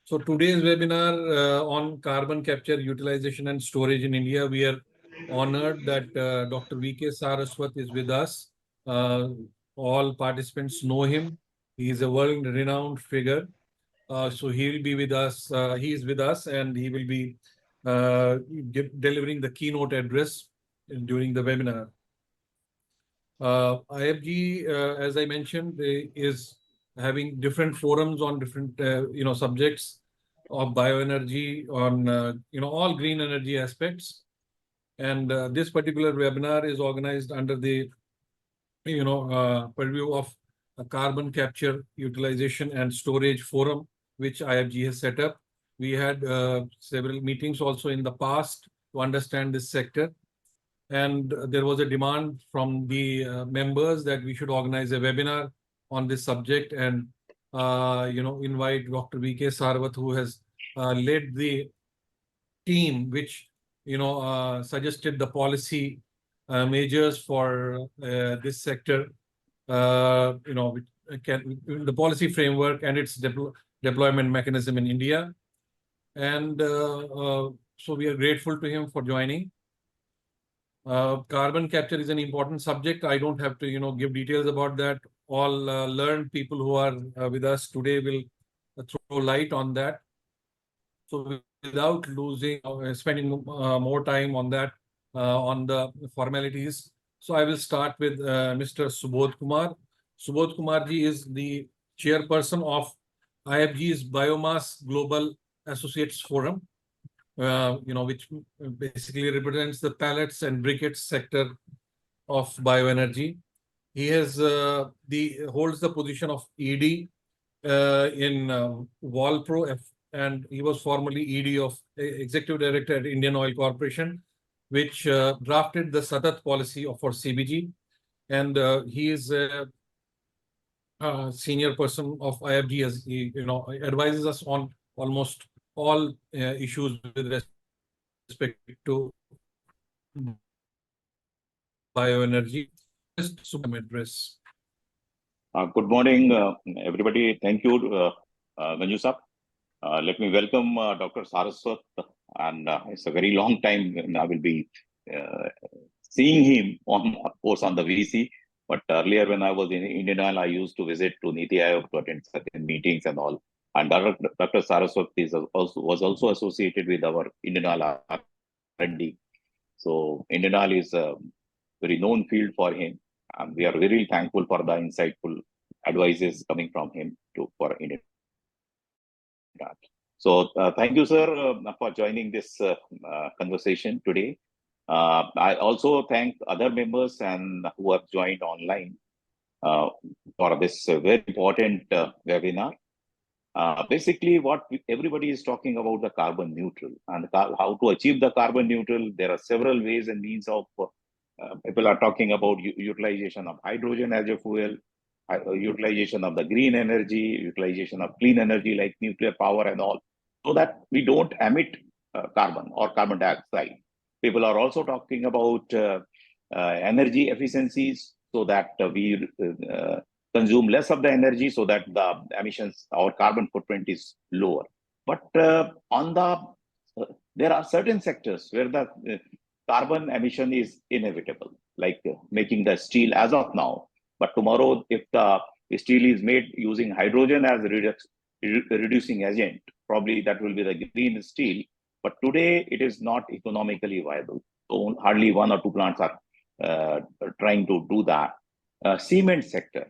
So today's webinar on carbon capture, utilization and storage in India, we are honored that Dr. V.K. Saraswat is with us. All participants know him. He is a world-renowned figure. So he will be with us. He is with us, and he will be delivering the keynote address during the webinar. IFGE, as I mentioned, is having different forums on different subjects of bioenergy, on all green energy aspects. And this particular webinar is organized under the purview of a carbon capture, utilization and storage forum, which IFGE has set up. We had several meetings also in the past to understand this sector. And there was a demand from the members that we should organize a webinar on this subject and invite Dr. V.K. Sarwat, who has led the team which suggested the policy measures for this sector, the policy framework and its deployment mechanism in India. And so we are grateful to him for joining. Carbon capture is an important subject. I don't have to, give details about that. All learned people who are with us today will throw light on that. So without spending more time on that, on the formalities. So I will start with Mr. Subodh Kumar. Subodh Kumarji is the chairperson of IFG's Biomass Global Associates Forum. Which basically represents the pellets and briquettes sector of bioenergy. He has holds the position of ED in Walpro, and he was formerly ED of Executive Director at Indian Oil Corporation, which drafted the Satat policy for CBG, and he is a senior person of IFG, as he advises us on almost all issues with respect to bioenergy. Address. Good morning, everybody. Thank you, Manju sir. Let me welcome Dr. Saraswat, and it's a very long time, and I will be seeing him of course, on the VC. But earlier, when I was in Indian Oil, I used to visit to Niti Aayog to attend certain meetings and all. And Dr. Saraswat was also associated with our Indian Oil R&D. So Indian Oil is a very known field for him, and we are very thankful for the insightful advices coming from him for Indian Oil. So thank you, sir, for joining this conversation today. I also thank other members and who have joined online for this very important webinar. Basically, what everybody is talking about the carbon neutral and how to achieve the carbon neutral. There are several ways and means of people are talking about utilization of hydrogen as a fuel, utilization of the green energy, utilization of clean energy like nuclear power and all, so that we don't emit carbon or carbon dioxide. People are also talking about energy efficiencies, so that we consume less of the energy, so that the emissions, our carbon footprint is lower. But there are certain sectors where the carbon emission is inevitable, like making the steel as of now. But tomorrow, if the steel is made using hydrogen as a reducing agent, probably that will be the green steel. But today, it is not economically viable. So hardly one or two plants are trying to do that. Cement sector,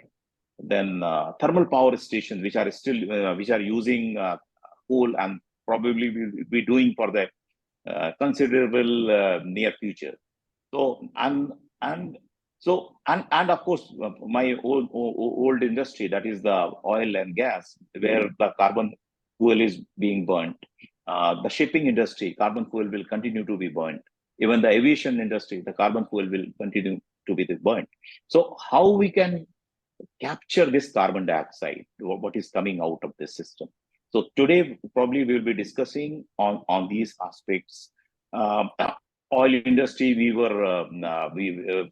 then thermal power stations, which are still which are using coal, and probably will be doing for the considerable near future. So and of course, my old industry, that is the oil and gas, where the carbon fuel is being burnt. The shipping industry, carbon fuel will continue to be burnt. Even the aviation industry, the carbon fuel will continue to be burnt. So how we can capture this carbon dioxide, what is coming out of this system? So today, probably we will be discussing on these aspects. Oil industry,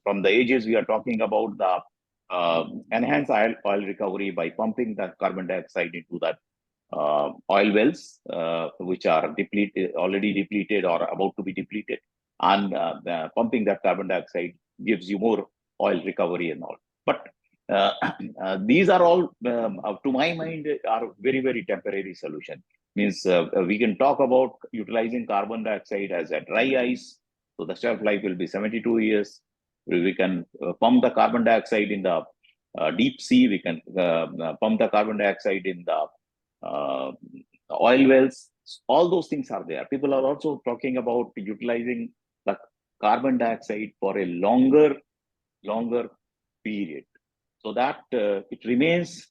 from the ages we are talking about the enhanced oil recovery by pumping the carbon dioxide into that oil wells, which are already depleted or about to be depleted, and pumping that carbon dioxide gives you more oil recovery and all. But these are all, to my mind, are very, very temporary solution. Means we can talk about utilizing carbon dioxide as a dry ice, so the shelf life will be 72 years. We can pump the carbon dioxide in the deep sea. We can pump the carbon dioxide in the oil wells. All those things are there. People are also talking about utilizing the carbon dioxide for a longer period, so that it remains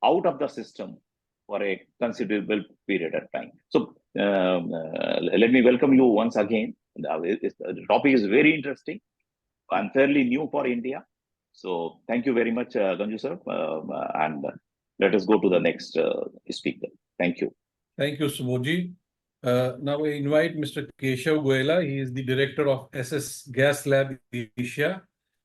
out of the system for a considerable period of time. So let me welcome you once again. The topic is very interesting. I'm fairly new for India. So thank you very much, Ganju sir. And let us go to the next speaker. Thank you. Thank you, Subodhji. Now we invite Mr. Keshav Goela. He is the director of SS Gas Lab Asia.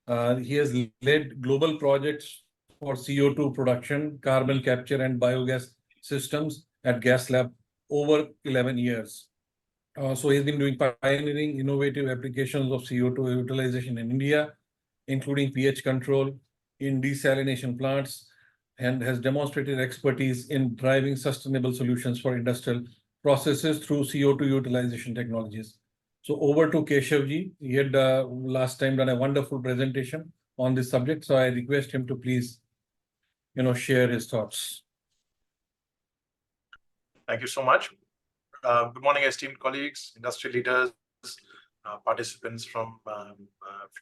He has led global projects for CO2 production, carbon capture, and biogas systems at Gas Lab over 11 years. So he's been doing pioneering innovative applications of CO2 utilization in India, including pH control in desalination plants, and has demonstrated expertise in driving sustainable solutions for industrial processes through CO2 utilization technologies. So over to Keshavji. He had last time done a wonderful presentation on this subject. So I request him to please, share his thoughts. Thank you so much. Good morning, esteemed colleagues, industry leaders, participants from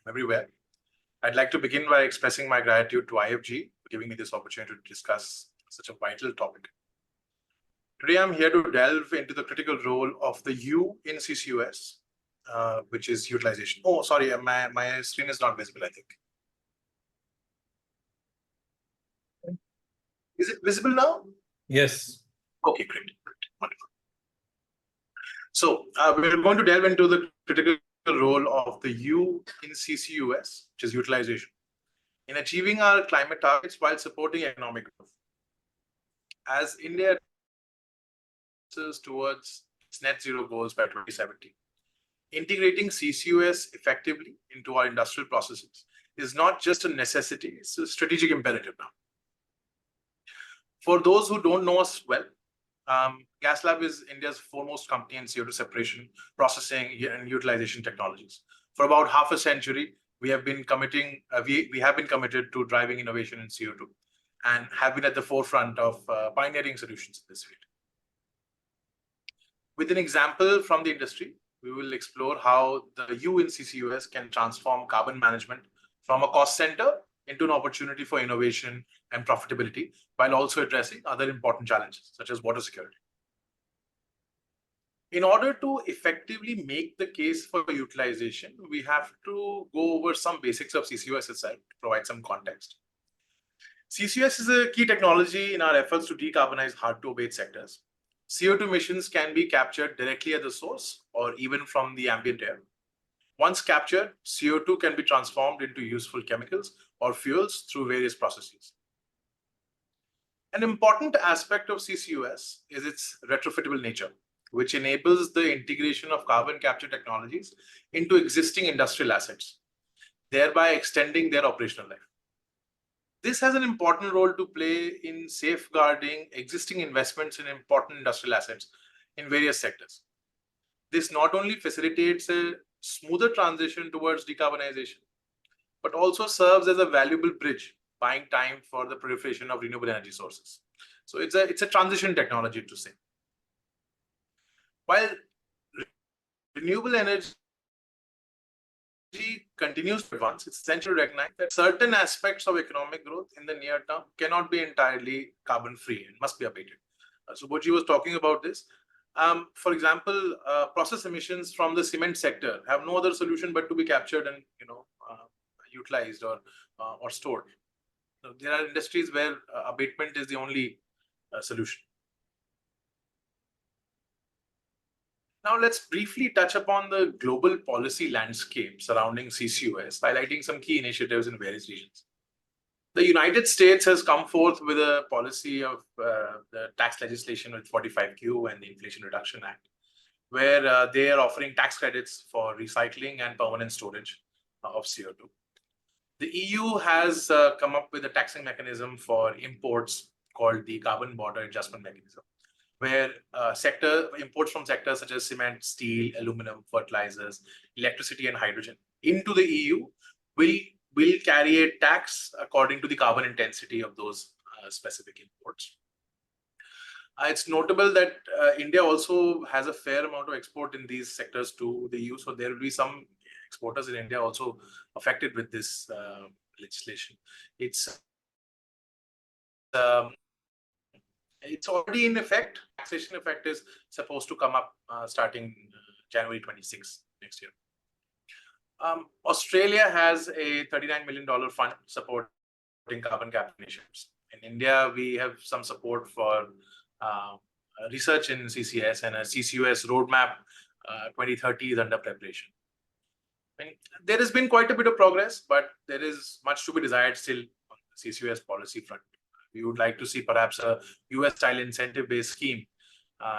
everywhere. I'd like to begin by expressing my gratitude to IFGE for giving me this opportunity to discuss such a vital topic. Today, I'm here to delve into the critical role of the U in CCUS, which is utilization. Oh, sorry, my screen is not visible, I think. Is it visible now? Yes. Okay, great. Wonderful. So we're going to delve into the critical role of the U in CCUS, which is utilization, in achieving our climate targets while supporting economic growth. As India towards its net zero goals by 2070, integrating CCUS effectively into our industrial processes is not just a necessity, it's a strategic imperative now. For those who don't know us well, Gas Lab is India's foremost company in CO2 separation, processing, and utilization technologies. For about half a century, we have been committed to driving innovation in CO2 and have been at the forefront of pioneering solutions in this field. With an example from the industry, we will explore how the U in CCUS can transform carbon management from a cost center into an opportunity for innovation and profitability, while also addressing other important challenges, such as water security. In order to effectively make the case for utilization, we have to go over some basics of CCUS itself to provide some context. CCUS is a key technology in our efforts to decarbonize hard-to-abate sectors. CO2 emissions can be captured directly at the source or even from the ambient air. Once captured, CO2 can be transformed into useful chemicals or fuels through various processes. An important aspect of CCUS is its retrofittable nature, which enables the integration of carbon capture technologies into existing industrial assets, thereby extending their operational life. This has an important role to play in safeguarding existing investments in important industrial assets in various sectors. This not only facilitates a smoother transition towards decarbonization, but also serves as a valuable bridge, buying time for the proliferation of renewable energy sources. So it's a transition technology, to say. While renewable energy continues to advance, it's essential to recognize that certain aspects of economic growth in the near term cannot be entirely carbon-free and must be abated. Subodhji was talking about this. For example, process emissions from the cement sector have no other solution but to be captured and utilized or stored. So there are industries where abatement is the only solution. Now let's briefly touch upon the global policy landscape surrounding CCUS, highlighting some key initiatives in various regions. The United States has come forth with a policy of the tax legislation with 45Q and the Inflation Reduction Act, where they are offering tax credits for recycling and permanent storage of CO2. The EU has come up with a taxing mechanism for imports called the Carbon Border Adjustment Mechanism, where imports from sectors such as cement, steel, aluminum, fertilizers, electricity, and hydrogen into the EU will carry a tax according to the carbon intensity of those specific imports. It's notable that India also has a fair amount of export in these sectors to the EU, so there will be some exporters in India also affected with this legislation. It's already in effect. Taxation effect is supposed to come up starting January 26 next year. Australia has a $39 million fund supporting carbon capture initiatives. In India, we have some support for research in CCS, and a CCUS roadmap 2030 is under preparation. There has been quite a bit of progress, but there is much to be desired still on the CCUS policy front. We would like to see perhaps a US-style incentive-based scheme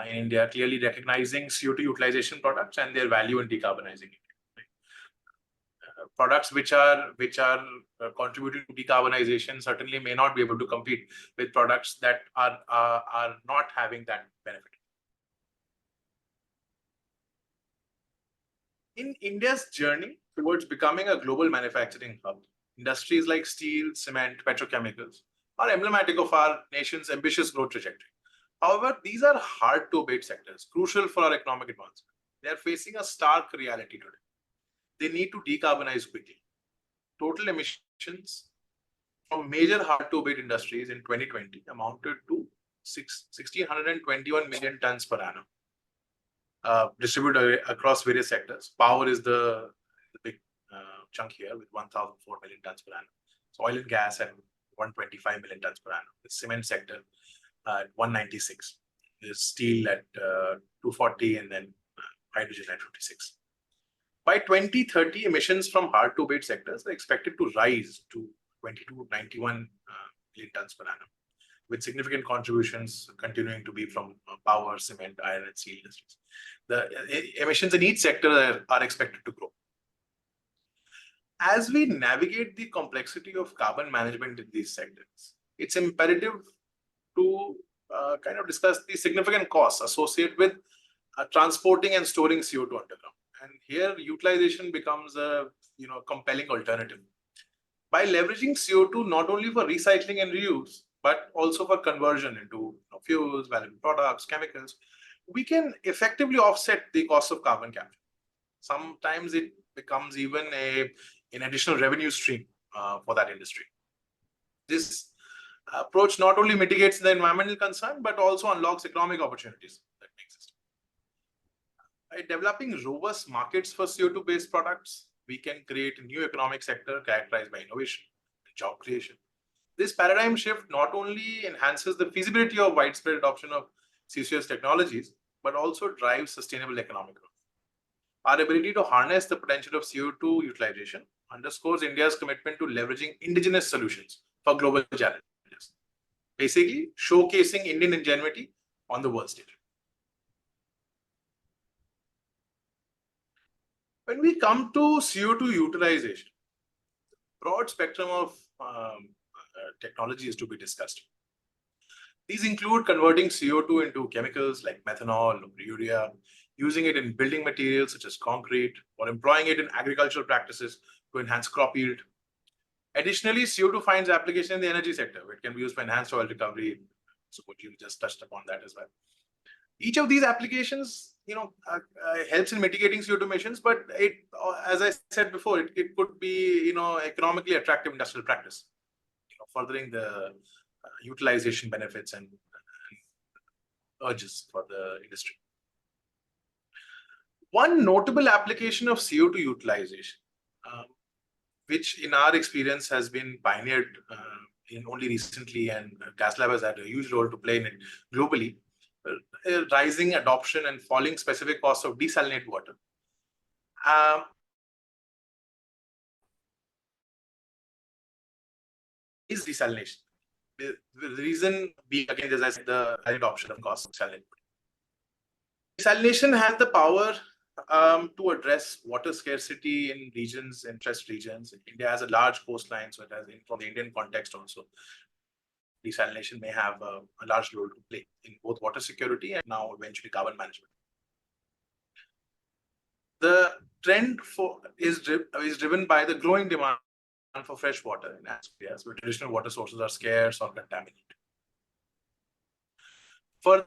in India, clearly recognizing CO2 utilization products and their value in decarbonizing it. Products which are contributing to decarbonization certainly may not be able to compete with products that are not having that benefit. In India's journey towards becoming a global manufacturing hub, industries like steel, cement, petrochemicals are emblematic of our nation's ambitious growth trajectory. However, these are hard to abate sectors, crucial for our economic advancement. They are facing a stark reality today. They need to decarbonize quickly. Total emissions from major hard-to-abate industries in 2020 amounted to 1,621 million tons per annum, distributed across various sectors. Power is the big chunk here with 1,004 million tons per annum. So oil and gas at 125 million tons per annum. The cement sector at 196. There's steel at 240, and then hydrogen at 56. By 2030, emissions from hard-to-abate sectors are expected to rise to 2291 million tons per annum, with significant contributions continuing to be from power, cement, iron, and steel industries. The emissions in each sector are expected to grow. As we navigate the complexity of carbon management in these sectors, it's imperative to kind of discuss the significant costs associated with transporting and storing CO2 underground. And here, utilization becomes a compelling alternative. By leveraging CO2 not only for recycling and reuse, but also for conversion into fuels, valuable products, chemicals, we can effectively offset the cost of carbon capture. Sometimes it becomes even an additional revenue stream for that industry. This approach not only mitigates the environmental concern, but also unlocks economic opportunities that exist. By developing robust markets for CO2-based products, we can create a new economic sector characterized by innovation and job creation. This paradigm shift not only enhances the feasibility of widespread adoption of CCUS technologies, but also drives sustainable economic growth. Our ability to harness the potential of CO2 utilization underscores India's commitment to leveraging indigenous solutions for global challenges, basically showcasing Indian ingenuity on the world stage. When we come to CO2 utilization, broad spectrum of technologies to be discussed. These include converting CO2 into chemicals like methanol or urea, using it in building materials such as concrete, or employing it in agricultural practices to enhance crop yield. Additionally, CO2 finds application in the energy sector. It can be used for enhanced oil recovery. So what you just touched upon that as well. Each of these applications, helps in mitigating CO2 emissions, but it, as I said before, it could be, economically attractive industrial practice, furthering the utilization benefits and urges for the industry. One notable application of CO2 utilization, which in our experience has been pioneered in only recently, and Gas Lab has had a huge role to play in it globally, rising adoption and falling specific costs of desalinated water. is desalination. The reason being, again, as I said, the adoption of cost desalination. Desalination has the power to address water scarcity in regions, interest regions. India has a large coastline, so it has, from the Indian context also, desalination may have a large role to play in both water security and now eventually carbon management. The trend is driven by the growing demand for fresh water in areas where traditional water sources are scarce or contaminated. For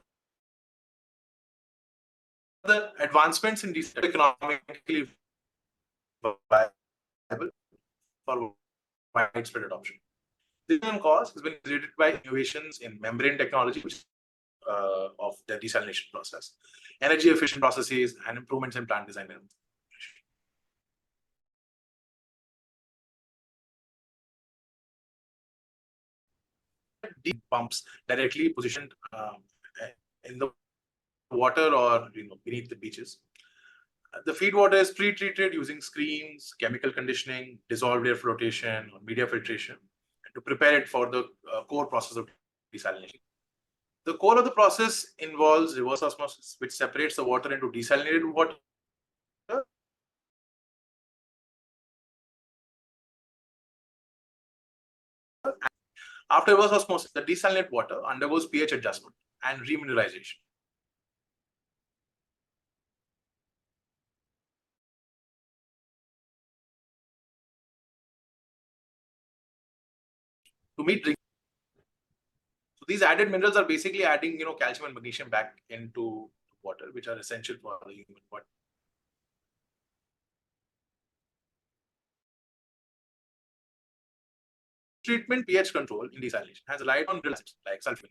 the advancements in these economically viable for widespread adoption. The cause has been created by innovations in membrane technology of the desalination process, energy efficient processes, and improvements in plant design. Deep pumps directly positioned in the water or beneath the beaches. The feed water is pre-treated using screens, chemical conditioning, dissolved air flotation, or media filtration to prepare it for the core process of desalination. The core of the process involves reverse osmosis, which separates the water into desalinated water after reverse osmosis. The desalinated water undergoes pH adjustment and remineralization. To meet drinking. So these added minerals are basically adding, calcium and magnesium back into water, which are essential for the human body. Treatment pH control in desalination has relied on acids like sulfur.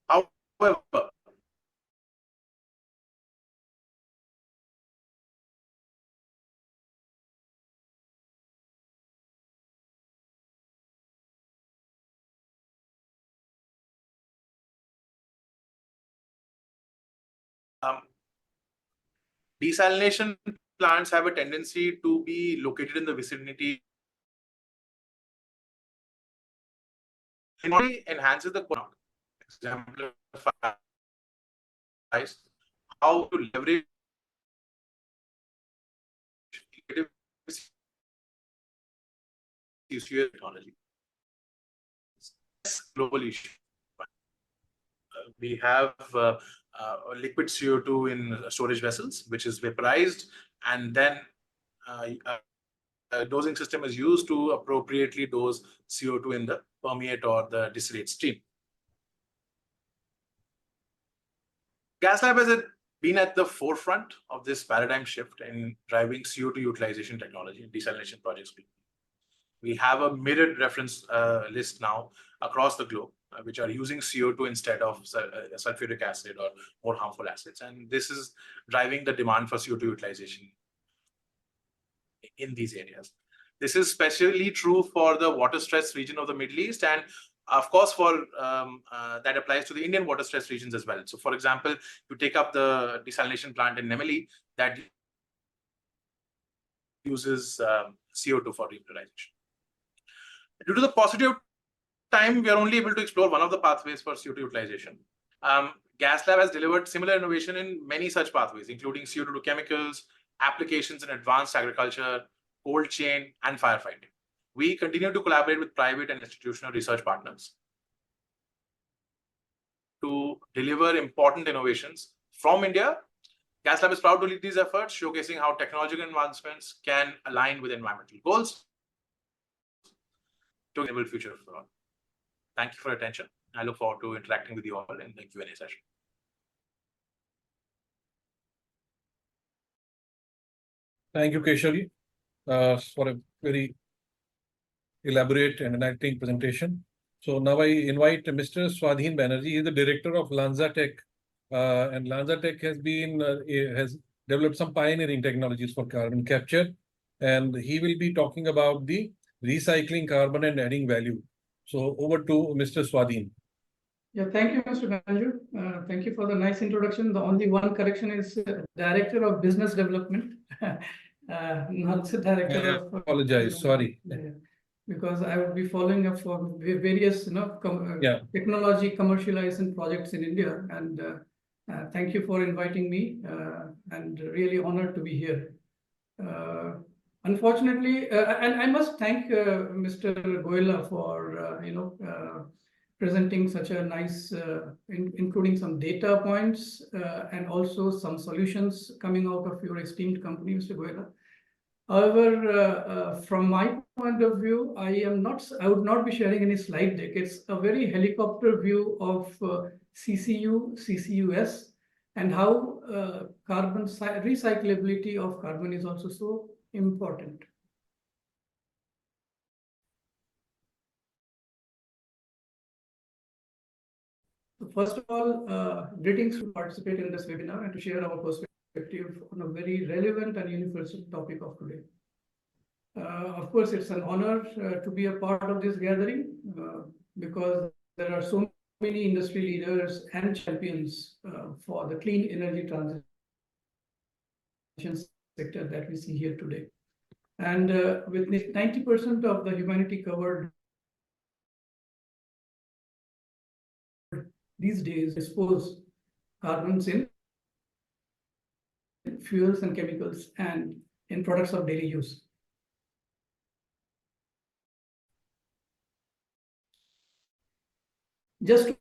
However, desalination plants have a tendency to be located in the vicinity. It enhances the quality. Exemplifies how to leverage CCUS technology. Global issue. We have liquid CO2 in storage vessels, which is vaporized, and then a dosing system is used to appropriately dose CO2 in the permeate or the distillate stream. Gas Lab has been at the forefront of this paradigm shift in driving CO2 utilization technology and desalination projects. We have a mirrored reference list now across the globe, which are using CO2 instead of sulfuric acid or more harmful acids. And this is driving the demand for CO2 utilization in these areas. This is especially true for the water-stressed region of the Middle East, and of course, for that applies to the Indian water-stressed regions as well. So, for example, you take up the desalination plant in Nemeli that uses CO2 for remineralization. Due to the paucity of time, we are only able to explore one of the pathways for CO2 utilization. Gas Lab has delivered similar innovation in many such pathways, including CO2 to chemicals, applications in advanced agriculture, cold chain, and firefighting. We continue to collaborate with private and institutional research partners to deliver important innovations from India. Gas Lab is proud to lead these efforts, showcasing how technological advancements can align with environmental goals to enable future for all. Thank you for your attention. I look forward to interacting with you all in the Q&A session. Thank you, Keshavi, for a very elaborate and enlightening presentation. So now I invite Mr. Swadhin Banerjee. He is the director of Lanzatech, and Lanzatech has developed some pioneering technologies for carbon capture, and he will be talking about the recycling carbon and adding value. So over to Mr. Swadhin. Yeah, thank you, Mr. Banerjee. Thank you for the nice introduction. The only one correction is Director of Business Development, not the Director of... Apologize, sorry. because I would be following up for various technology commercialization projects in India. And thank you for inviting me, and really honored to be here. Unfortunately, and I must thank Mr. Goela for presenting such a nice, including some data points and also some solutions coming out of your esteemed company, Mr. Goela. However, from my point of view, I would not be sharing any slide deck. It's a very helicopter view of CCU, CCUS, and how carbon recyclability of carbon is also so important. So first of all, greetings to participate in this webinar and to share our perspective on a very relevant and universal topic of today. Of course, it's an honor to be a part of this gathering because there are so many industry leaders and champions for the clean energy transition sector that we see here today. And with 90% of the humanity covered these days, dispose carbons in fuels and chemicals and in products of daily use. Just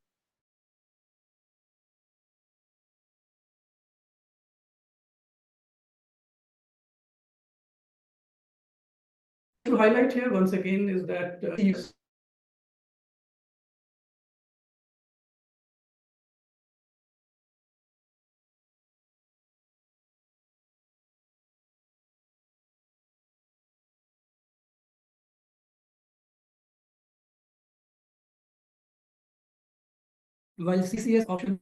to highlight here once again is that while CCS options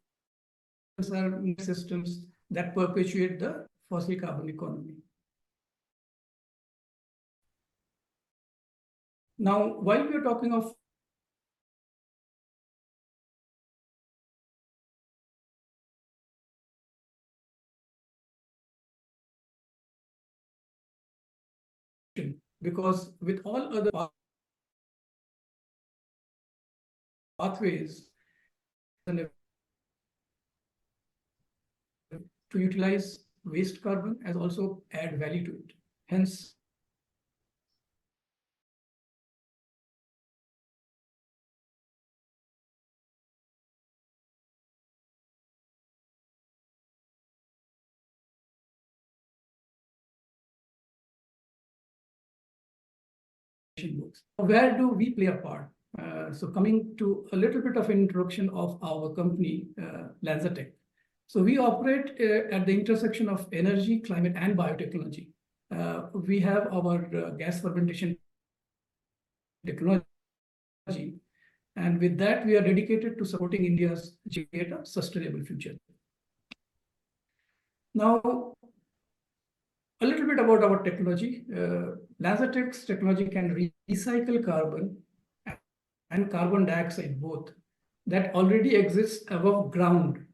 are systems that perpetuate the fossil carbon economy. Now, while we are talking of because with all other pathways to utilize waste carbon as also add value to it. Hence, books. Where do we play a part? So coming to a little bit of introduction of our company, Lanzatech. So we operate at the intersection of energy, climate, and biotechnology. We have our gas fermentation technology, and with that, we are dedicated to supporting India's journey to a sustainable future. Now, a little bit about our technology. Lanzatech's technology can recycle carbon and carbon dioxide both that already exists above ground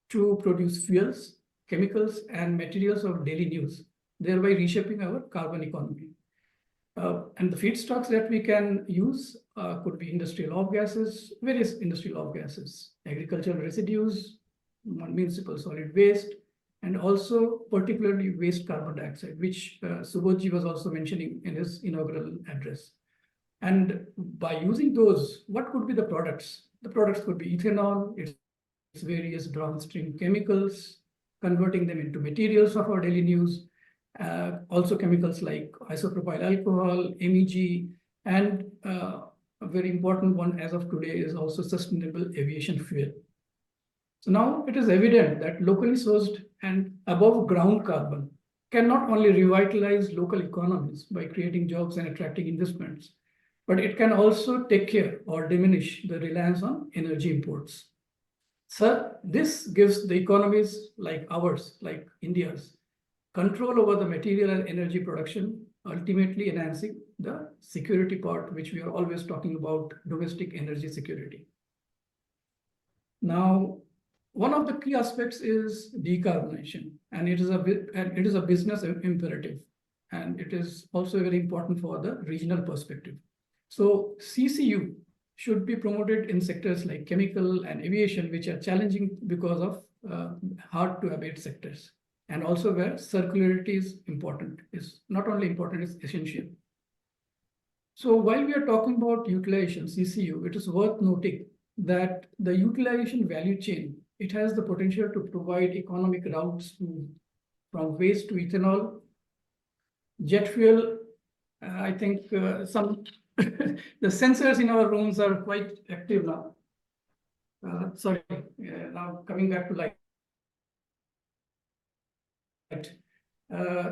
to produce fuels, chemicals, and materials of daily use, thereby reshaping our carbon economy. And the feedstocks that we can use could be industrial off-gases, various industrial off-gases, agricultural residues, municipal solid waste, and also particularly waste carbon dioxide, which Subodhji was also mentioning in his inaugural address. And by using those, what could be the products? The products could be ethanol, its various downstream chemicals, converting them into materials of our daily use, also chemicals like isopropyl alcohol, MEG, and a very important one as of today is also sustainable aviation fuel. So now it is evident that locally sourced and above ground carbon can not only revitalize local economies by creating jobs and attracting investments, but it can also take care or diminish the reliance on energy imports. So this gives the economies like ours, like India's, control over the material and energy production, ultimately enhancing the security part, which we are always talking about, domestic energy security. Now, one of the key aspects is decarbonization, and it is a business imperative. and it is also very important for the regional perspective. So CCU should be promoted in sectors like chemical and aviation, which are challenging because of hard to abate sectors, and also where circularity is important, is not only important, it's essential. So while we are talking about utilization, CCU, it is worth noting that the utilization value chain, it has the potential to provide economic routes from waste to ethanol, jet fuel. I think some the sensors in our rooms are quite active now. Sorry, now coming back to light.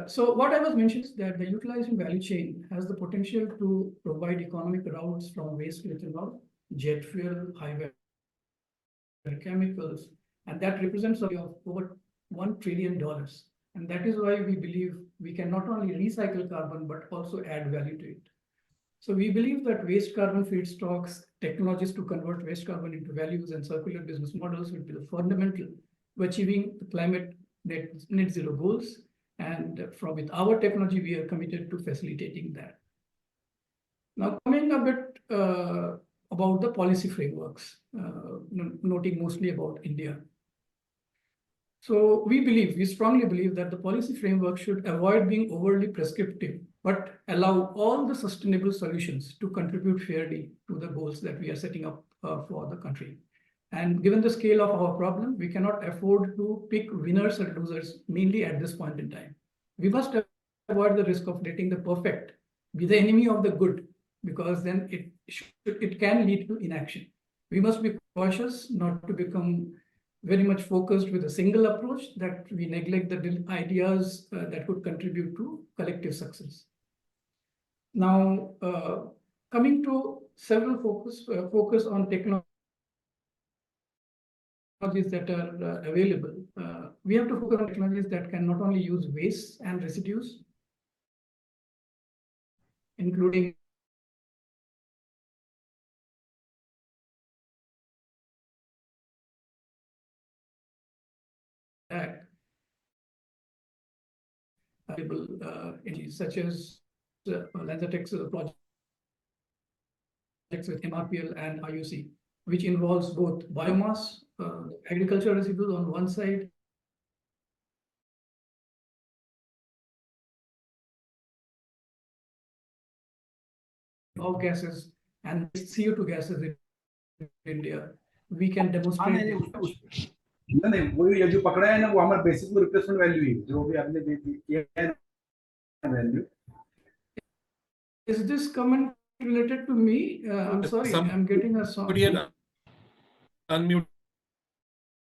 So what I was mentioning is that the utilization value chain has the potential to provide economic routes from waste to ethanol, jet fuel, high-value chemicals, and that represents of over $1 trillion. And that is why we believe we can not only recycle carbon, but also add value to it. So we believe that waste carbon feedstocks, technologies to convert waste carbon into values, and circular business models will be the fundamental to achieving the climate net zero goals. And with our technology, we are committed to facilitating that. Now, coming a bit about the policy frameworks, noting mostly about India. So we strongly believe that the policy framework should avoid being overly prescriptive, but allow all the sustainable solutions to contribute fairly to the goals that we are setting up for the country. And given the scale of our problem, we cannot afford to pick winners and losers mainly at this point in time. We must avoid the risk of letting the perfect be the enemy of the good, because then it can lead to inaction. We must be cautious not to become very much focused with a single approach, that we neglect the ideas that could contribute to collective success. Now, coming to several focus on technologies that are available. We have to focus on technologies that can not only use waste and residues, including energies such as Lanzatech's projects with MRPL and IOC, which involves both biomass, agricultural residues on one side, of gases and CO2 gases in India. We can demonstrate. नहीं वो ये जो पकड़ा है ना, वो हमारा basic replacement value है, जो भी आपने किया है value. Is this comment related to me? I'm sorry, I'm getting a song. Unmute.